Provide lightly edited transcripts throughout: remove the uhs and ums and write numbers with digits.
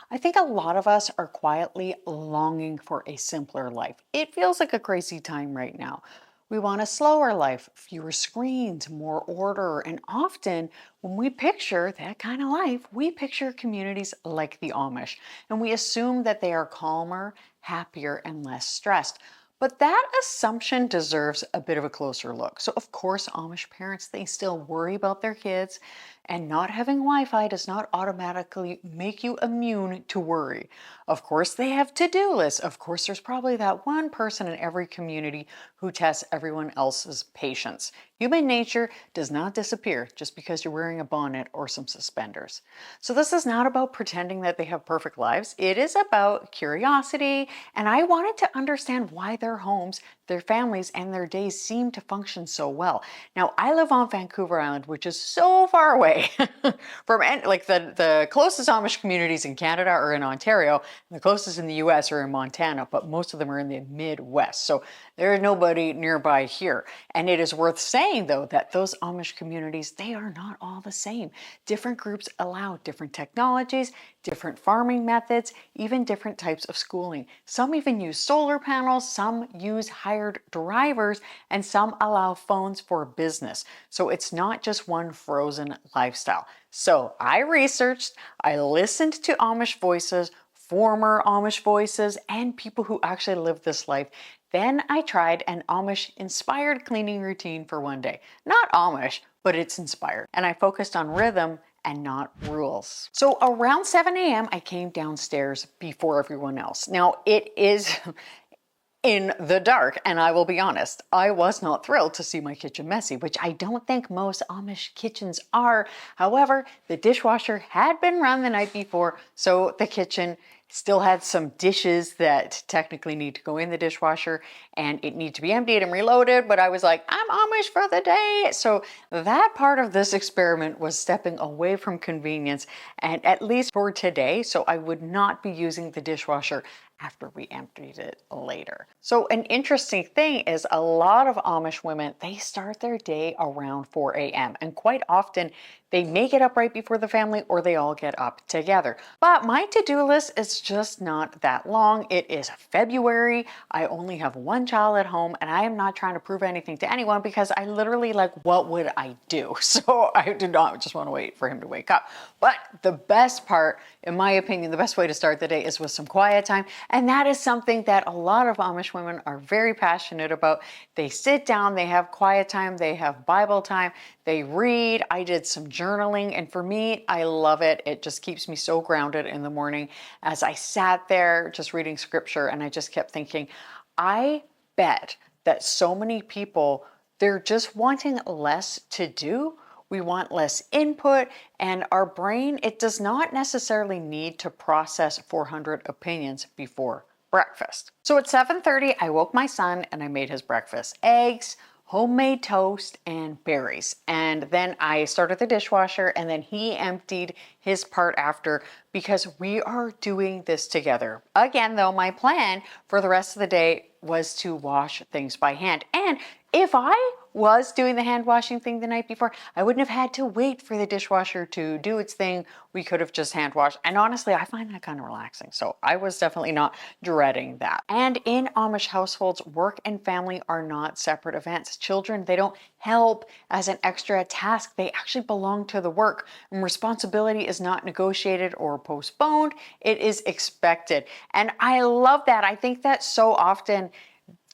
I think a lot of us are quietly longing for a simpler life. It feels like a crazy time right now. We want a slower life, fewer screens, more order, and often when we picture that kind of life, we picture communities like the Amish, and we assume that they are calmer, happier, and less stressed. But that assumption deserves a bit of a closer look. So, of course, Amish parents, they still worry about their kids, and not having Wi Fi does not automatically make you immune to worry. Of course, they have to do lists. Of course, there's probably that one person in every community who tests everyone else's patience. Human nature does not disappear just because you're wearing a bonnet or some suspenders. So, this is not about pretending that they have perfect lives. It is about curiosity, and I wanted to understand why their homes, their families, and their days seem to function so well. Now, I live on Vancouver Island, which is so far away from like the closest Amish communities in Canada are in Ontario, and the closest in the US are in Montana, but most of them are in the Midwest. So there is nobody nearby here. And it is worth saying, though, that those Amish communities, they are not all the same. Different groups allow different technologies, different farming methods, even different types of schooling. Some even use solar panels, some use hired drivers, and some allow phones for business. So it's not just one frozen lifestyle. So I researched, I listened to Amish voices, former Amish voices, and people who actually live this life. Then I tried an Amish-inspired cleaning routine for one day. Not Amish, but it's inspired. And I focused on rhythm and not rules. So around 7 a.m., I came downstairs before everyone else. Now, it is in the dark, and I will be honest, I was not thrilled to see my kitchen messy, which I don't think most Amish kitchens are. However, the dishwasher had been run the night before, so the kitchen still had some dishes that technically need to go in the dishwasher and it needs to be emptied and reloaded, but I was like, I'm Amish for the day. So that part of this experiment was stepping away from convenience, and at least for today, so I would not be using the dishwasher after we emptied it later. So an interesting thing is a lot of Amish women, they start their day around 4 a.m. and quite often they may get up right before the family or they all get up together. But my to-do list is just not that long. It is February. I only have one child at home and I am not trying to prove anything to anyone because I literally what would I do? So I do not just want to wait for him to wake up. But the best part, in my opinion, the best way to start the day is with some quiet time. And that is something that a lot of Amish women are very passionate about. They sit down, they have quiet time, they have Bible time, they read. I did some journaling, and for me, I love it. It just keeps me so grounded in the morning as I sat there just reading scripture, and I just kept thinking, I bet that so many people, they're just wanting less to do. We want less input, and our brain, it does not necessarily need to process 400 opinions before breakfast. So at 7:30, I woke my son and I made his breakfast: eggs, homemade toast, and berries. And then I started the dishwasher, and then he emptied his part after, because we are doing this together. Again, though, my plan for the rest of the day was to wash things by hand. And if I was doing the hand washing thing the night before, I wouldn't have had to wait for the dishwasher to do its thing. We could have just hand washed. And honestly, I find that kind of relaxing. So I was definitely not dreading that. And in Amish households, work and family are not separate events. Children, they don't help as an extra task. They actually belong to the work. And responsibility is not negotiated or postponed. It is expected. And I love that. I think that so often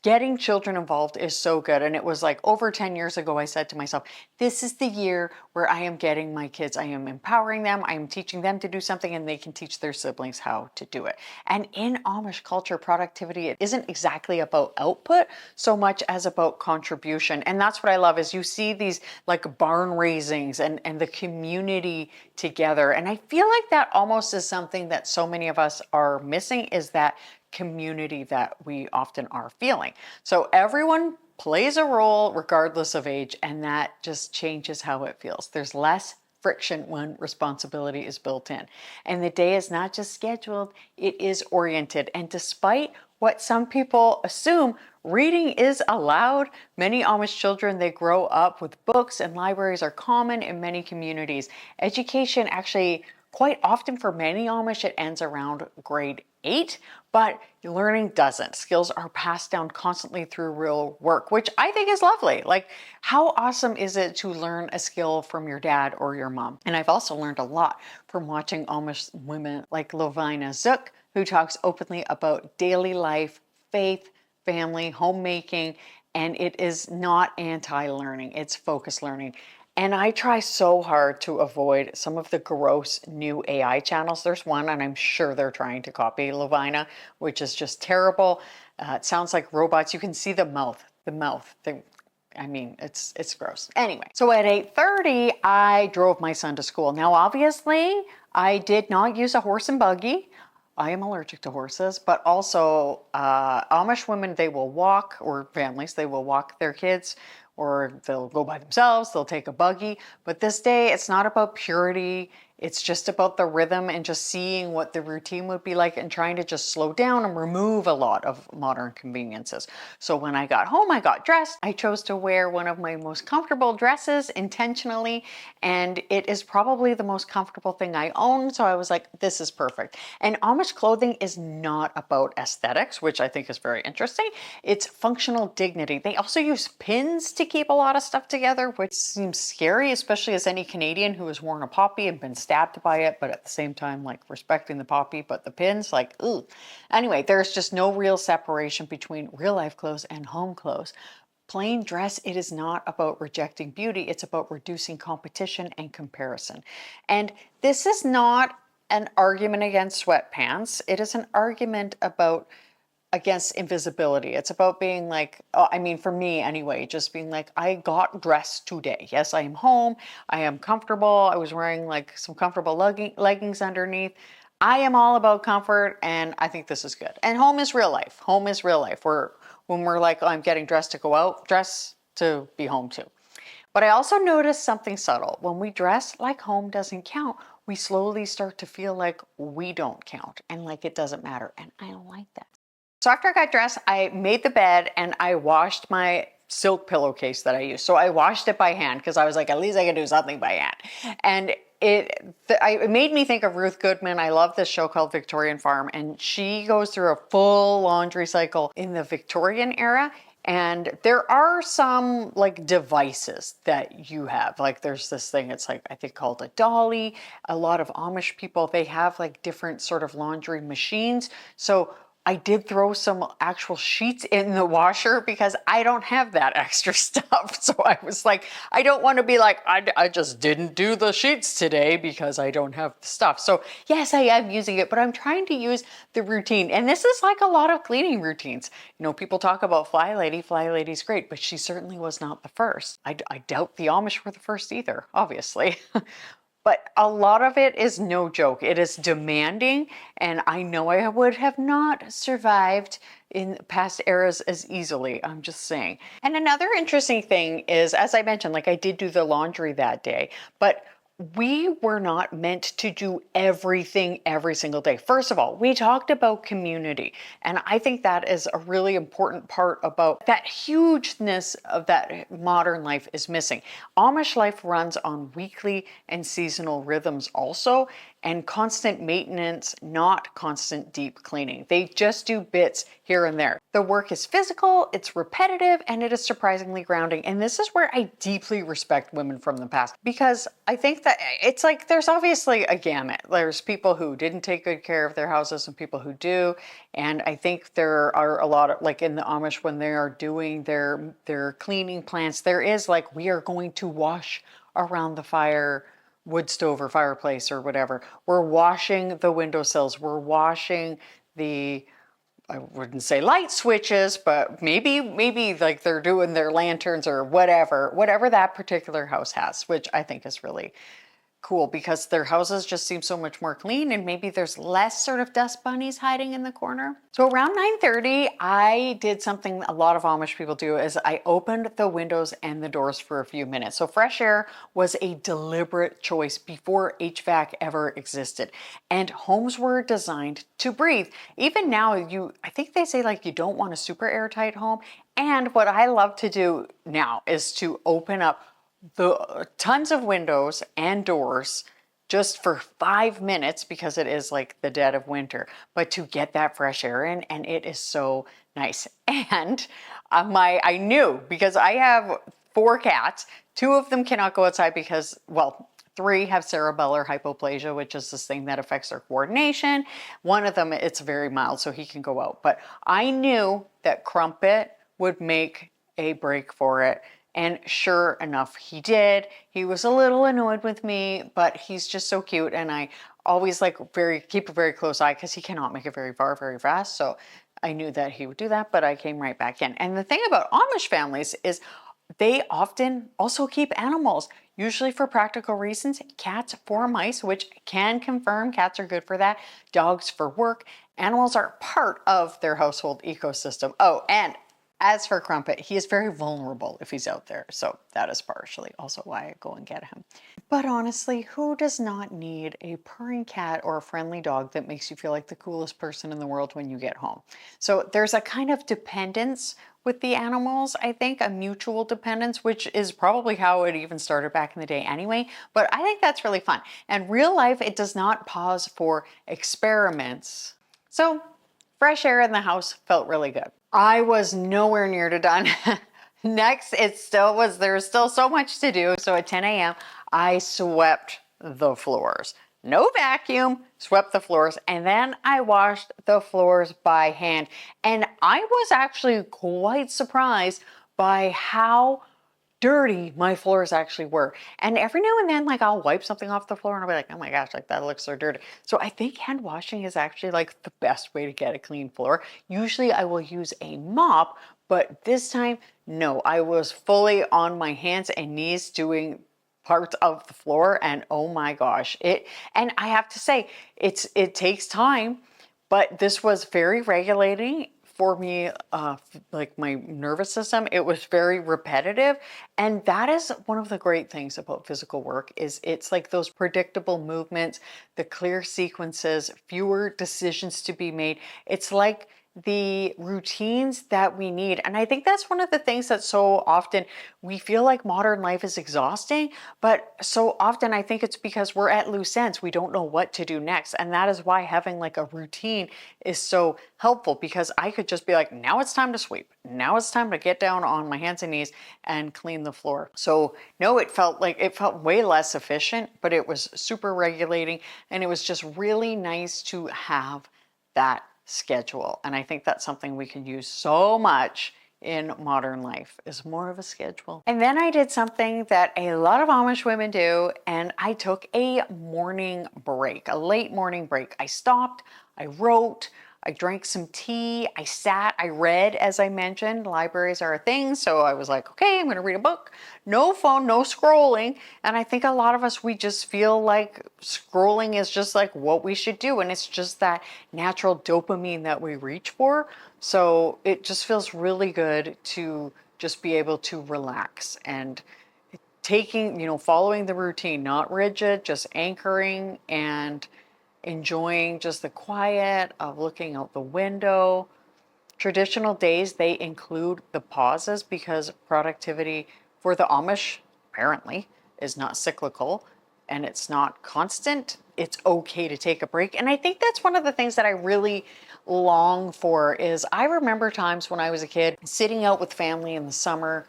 getting children involved is so good. And it was like over 10 years ago, I said to myself, this is the year where I am getting my kids, I am empowering them, I am teaching them to do something, and they can teach their siblings how to do it. And in Amish culture, productivity, it isn't exactly about output so much as about contribution. And that's what I love, is you see these like barn raisings and the community together. And I feel like that almost is something that so many of us are missing, is that community that we often are feeling. So everyone plays a role regardless of age, and that just changes how it feels. There's less friction when responsibility is built in. And the day is not just scheduled, it is oriented. And despite what some people assume, reading is allowed. Many Amish children, they grow up with books, and libraries are common in many communities. Education actually Quite often for many Amish, it ends around grade 8, but learning doesn't. Skills are passed down constantly through real work, which I think is lovely. Like, how awesome is it to learn a skill from your dad or your mom? And I've also learned a lot from watching Amish women like Lovina Zook, who talks openly about daily life, faith, family, homemaking, and it is not anti-learning, it's focused learning. And I try so hard to avoid some of the gross new AI channels. There's one, and I'm sure they're trying to copy Lovina, which is just terrible. It sounds like robots. You can see the mouth, I mean, it's gross. Anyway, so at 8:30, I drove my son to school. Now, obviously, I did not use a horse and buggy. I am allergic to horses, but also Amish women, they will walk, or families, they will walk their kids, or they'll go by themselves, they'll take a buggy. But this day, it's not about purity. It's just about the rhythm and just seeing what the routine would be like and trying to just slow down and remove a lot of modern conveniences. So when I got home, I got dressed. I chose to wear one of my most comfortable dresses intentionally, and it is probably the most comfortable thing I own. So I was like, this is perfect. And Amish clothing is not about aesthetics, which I think is very interesting. It's functional dignity. They also use pins to keep a lot of stuff together, which seems scary, especially as any Canadian who has worn a poppy and been stabbed by it, but at the same time, like, respecting the poppy, but the pins, like, ooh. Anyway, there's just no real separation between real life clothes and home clothes. Plain dress, it is not about rejecting beauty, it's about reducing competition and comparison. And this is not an argument against sweatpants, it is an argument against invisibility. It's about being like, oh, I mean, for me anyway, just being like, I got dressed today. Yes, I am home. I am comfortable. I was wearing like some comfortable leggings underneath. I am all about comfort, and I think this is good. And home is real life. Home is real life. When we're like, oh, I'm getting dressed to go out, dress to be home too. But I also noticed something subtle. When we dress like home doesn't count, we slowly start to feel like we don't count and like it doesn't matter. And I don't like that. So after I got dressed, I made the bed and I washed my silk pillowcase that I use. So I washed it by hand because I was like, at least I can do something by hand. And it made me think of Ruth Goodman. I love this show called Victorian Farm, and she goes through a full laundry cycle in the Victorian era. And there are some like devices that you have. Like there's this thing, it's like, I think called a dolly. A lot of Amish people, they have like different sort of laundry machines. So I did throw some actual sheets in the washer because I don't have that extra stuff. So I was like, I don't want to be like, I just didn't do the sheets today because I don't have the stuff. So yes, I am using it, but I'm trying to use the routine. And this is like a lot of cleaning routines. You know, people talk about Fly Lady. Fly Lady's great, but she certainly was not the first. I doubt the Amish were the first either, obviously. But a lot of it is no joke. It is demanding, and I know I would have not survived in past eras as easily. I'm just saying. And another interesting thing is, as I mentioned, like I did do the laundry that day, but we were not meant to do everything every single day. First of all, we talked about community, and I think that is a really important part about that hugeness of that modern life is missing. Amish life runs on weekly and seasonal rhythms also, and constant maintenance, not constant deep cleaning. They just do bits here and there. The work is physical, it's repetitive, and it is surprisingly grounding. And this is where I deeply respect women from the past, because I think that it's like there's obviously a gamut. There's people who didn't take good care of their houses and people who do. And I think there are a lot of, like in the Amish, when they are doing their cleaning plants, there is like, we are going to wash around the fire, wood stove or fireplace or whatever. We're washing the windowsills. We're washing the, I wouldn't say light switches, but maybe like they're doing their lanterns or whatever that particular house has, which I think is really cool because their houses just seem so much more clean, and maybe there's less sort of dust bunnies hiding in the corner. So around 9:30, I did something a lot of Amish people do, is I opened the windows and the doors for a few minutes. So fresh air was a deliberate choice before HVAC ever existed. And homes were designed to breathe. Even now, I think they say like you don't want a super airtight home. And what I love to do now is to open up the tons of windows and doors just for 5 minutes because it is like the dead of winter, but to get that fresh air in, and it is so nice. And I knew, because I have 4 cats, 2 of them cannot go outside because, well, 3 have cerebellar hypoplasia, which is this thing that affects their coordination. One of them, it's very mild, so he can go out. But I knew that Crumpet would make a break for it. And sure enough, he did. He was a little annoyed with me, but he's just so cute. And I always like keep a very close eye because he cannot make it very far very fast. So I knew that he would do that, but I came right back in. And the thing about Amish families is they often also keep animals, usually for practical reasons. Cats for mice, which can confirm cats are good for that. Dogs for work. Animals are part of their household ecosystem. Oh, and as for Crumpet, he is very vulnerable if he's out there. So that is partially also why I go and get him. But honestly, who does not need a purring cat or a friendly dog that makes you feel like the coolest person in the world when you get home? So there's a kind of dependence with the animals, I think, a mutual dependence, which is probably how it even started back in the day anyway. But I think that's really fun. And real life, it does not pause for experiments. So fresh air in the house felt really good. I was nowhere near to done. Next, there was still so much to do. So at 10 a.m., I swept the floors. No vacuum, swept the floors, and then I washed the floors by hand. And I was actually quite surprised by how dirty my floors actually were. And every now and then, like, I'll wipe something off the floor and I'll be like, oh my gosh, like that looks so dirty. So I think hand washing is actually like the best way to get a clean floor. Usually I will use a mop, but this time, no, I was fully on my hands and knees doing parts of the floor, and oh my gosh, and I have to say, it takes time, but this was very regulating for me, like my nervous system. It was very repetitive, and that is one of the great things about physical work, is it's like those predictable movements, the clear sequences, fewer decisions to be made. It's like the routines that we need. And I think that's one of the things that so often we feel like modern life is exhausting, but so often I think it's because we're at loose ends. We don't know what to do next. And that is why having like a routine is so helpful, because I could just be like, now it's time to sweep. Now it's time to get down on my hands and knees and clean the floor. So no, it felt way less efficient, but it was super regulating. And it was just really nice to have that schedule. And I think that's something we can use so much in modern life, is more of a schedule. And then I did something that a lot of Amish women do, and I took a morning break, a late morning break. I stopped, I wrote, I drank some tea, I sat, I read, as I mentioned. Libraries are a thing, so I was like, okay, I'm gonna read a book. No phone, no scrolling. And I think a lot of us, we just feel like scrolling is just like what we should do, and it's just that natural dopamine that we reach for. So it just feels really good to just be able to relax and following the routine, not rigid, just anchoring and enjoying just the quiet of looking out the window. Traditional days, they include the pauses because productivity for the Amish apparently is not cyclical and it's not constant. It's okay to take a break. And I think that's one of the things that I really long for. Is I remember times when I was a kid sitting out with family in the summer,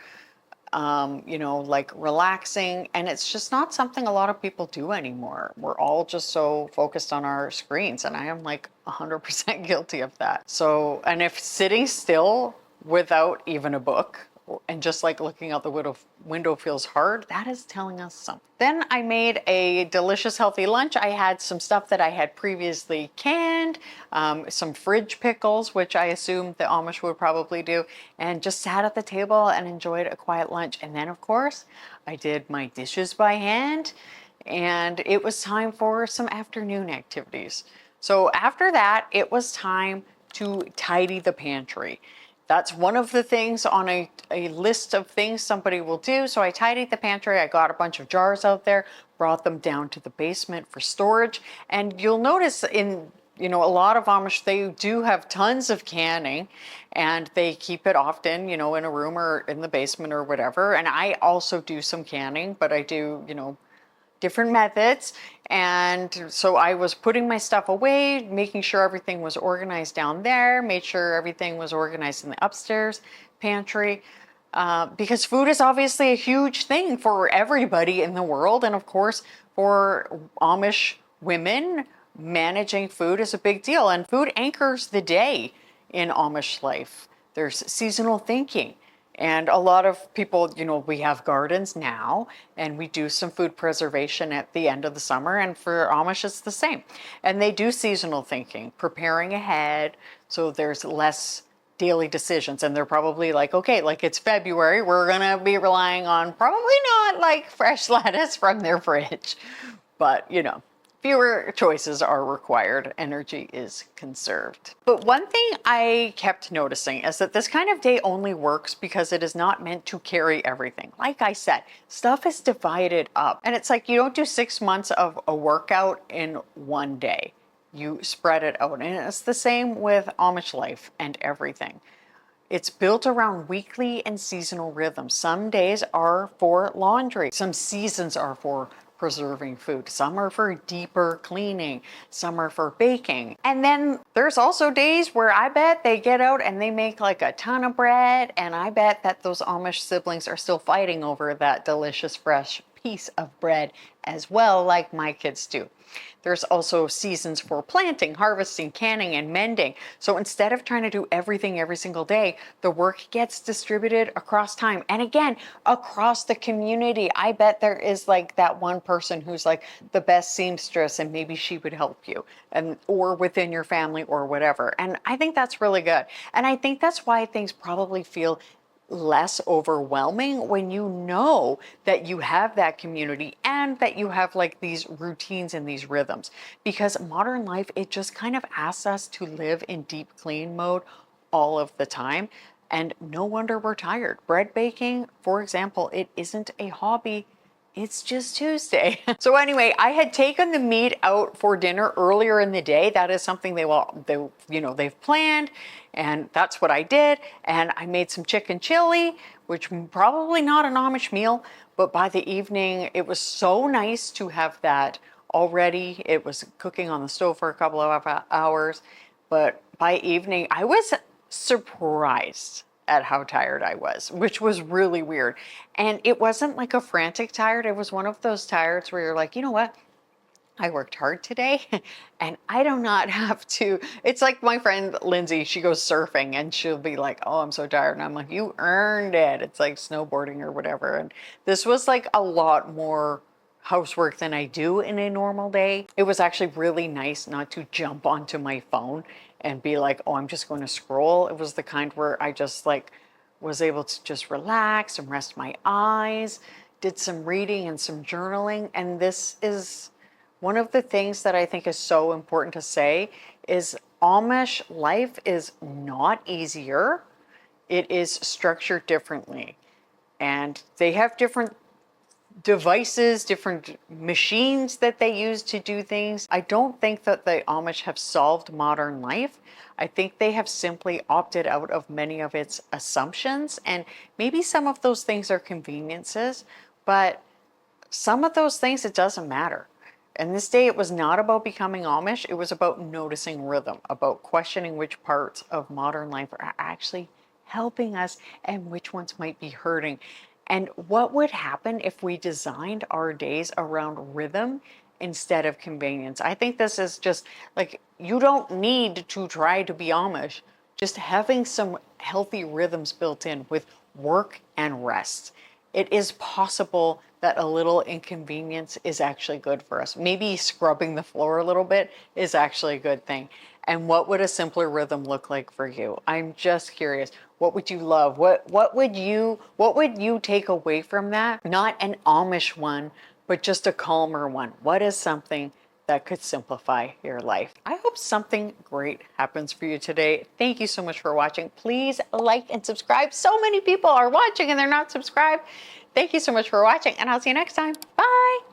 like relaxing. And it's just not something a lot of people do anymore. We're all just so focused on our screens. And I am like 100% guilty of that. So, and if sitting still without even a book and just like looking out the window feels hard, that is telling us something. Then I made a delicious, healthy lunch. I had some stuff that I had previously canned, some fridge pickles, which I assume the Amish would probably do, and just sat at the table and enjoyed a quiet lunch. And then, of course, I did my dishes by hand, and it was time for some afternoon activities. So after that, it was time to tidy the pantry. That's one of the things on a list of things somebody will do. So I tidied the pantry. I got a bunch of jars out there, brought them down to the basement for storage. And you'll notice in, a lot of Amish, they do have tons of canning, and they keep it often, in a room or in the basement or whatever. And I also do some canning, but I do, different methods. And so I was putting my stuff away, making sure everything was organized down there, made sure everything was organized in the upstairs pantry. Because food is obviously a huge thing for everybody in the world. And of course, for Amish women, managing food is a big deal. And food anchors the day in Amish life. There's seasonal thinking. And a lot of people, we have gardens now, and we do some food preservation at the end of the summer. And for Amish, it's the same. And they do seasonal thinking, preparing ahead. So there's less daily decisions. And they're probably like, okay, like it's February, we're going to be relying on probably not like fresh lettuce from their fridge. But, fewer choices are required. Energy is conserved. But one thing I kept noticing is that this kind of day only works because it is not meant to carry everything. Like I said, stuff is divided up. And it's like you don't do 6 months of a workout in one day. You spread it out. And it's the same with Amish life and everything. It's built around weekly and seasonal rhythms. Some days are for laundry. Some seasons are for preserving food. Some are for deeper cleaning. Some are for baking. And then there's also days where I bet they get out and they make like a ton of bread. And I bet that those Amish siblings are still fighting over that delicious fresh piece of bread as well, like my kids do. There's also seasons for planting, harvesting, canning, and mending. So instead of trying to do everything every single day, the work gets distributed across time. And again, across the community. I bet there is like that one person who's like the best seamstress, and maybe she would help you, or within your family or whatever. And I think that's really good. And I think that's why things probably feel less overwhelming when you know that you have that community and that you have like these routines and these rhythms. Because modern life, it just kind of asks us to live in deep clean mode all of the time. And no wonder we're tired. Bread baking, for example, it isn't a hobby. It's just Tuesday. So anyway, I had taken the meat out for dinner earlier in the day. That is something they've planned, and that's what I did. And I made some chicken chili, which probably not an Amish meal, but by the evening, it was so nice to have that already. It was cooking on the stove for a couple of hours, but by evening, I was surprised at how tired I was, which was really weird. And it wasn't like a frantic tired. It was one of those tireds where you're like, you know what? I worked hard today and I do not have to. It's like my friend Lindsay, she goes surfing and she'll be like, oh, I'm so tired. And I'm like, you earned it. It's like snowboarding or whatever. And this was like a lot more housework than I do in a normal day. It was actually really nice not to jump onto my phone and be like, oh, I'm just going to scroll. It was the kind where I just like was able to just relax and rest my eyes, did some reading and some journaling. And this is one of the things that I think is so important to say is Amish life is not easier. It is structured differently. And they have different devices, different machines that they use to do things. I don't think that the Amish have solved modern life. I think they have simply opted out of many of its assumptions, and maybe some of those things are conveniences, but some of those things, it doesn't matter. And this day, it was not about becoming Amish. It was about noticing rhythm, about questioning which parts of modern life are actually helping us and which ones might be hurting. And what would happen if we designed our days around rhythm instead of convenience? I think this is just like, you don't need to try to be Amish. Just having some healthy rhythms built in with work and rest. It is possible that a little inconvenience is actually good for us. Maybe scrubbing the floor a little bit is actually a good thing. And what would a simpler rhythm look like for you? I'm just curious. What would you love? What would you take away from that? Not an Amish one, but just a calmer one. What is something that could simplify your life? I hope something great happens for you today. Thank you so much for watching. Please like and subscribe. So many people are watching and they're not subscribed. Thank you so much for watching, and I'll see you next time. Bye.